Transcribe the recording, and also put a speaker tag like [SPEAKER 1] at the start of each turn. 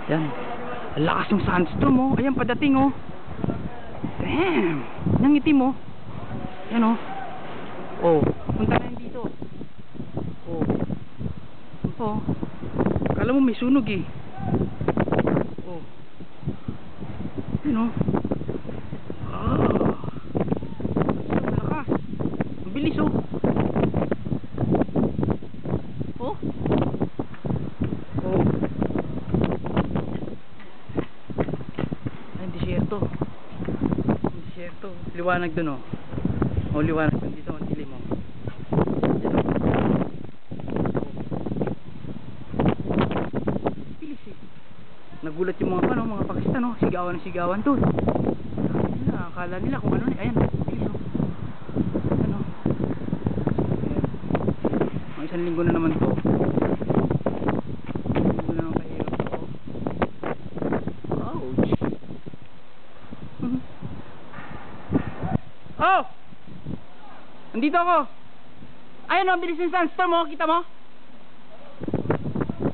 [SPEAKER 1] Yan. Ang lakas yung sandstorm oh. Ayan padating oh. Damn. Yang itim oh. Yan oh. Oh, punta na yun dito. Oh. Ito oh. Kala mo may sunog eh. Oh. Yan oh. Ah. Ang lakas. Ang bilis oh. Oh. Oh. Ay, disyerto. Disyerto. Liwanag dun oh. Oh, liwanag dun dito. Ang dilim oh. Bilis eh. Nagulat yung mga ano, mga Pakistan oh. Sigawan na sigawan dun. Akala nila kung ano. Ayan. Bilis oh. Ano. Ayan. Ang isang linggo na naman to. Oh! Nandito ako. Ayun oh, bilis yung sandstorm mo, kita mo?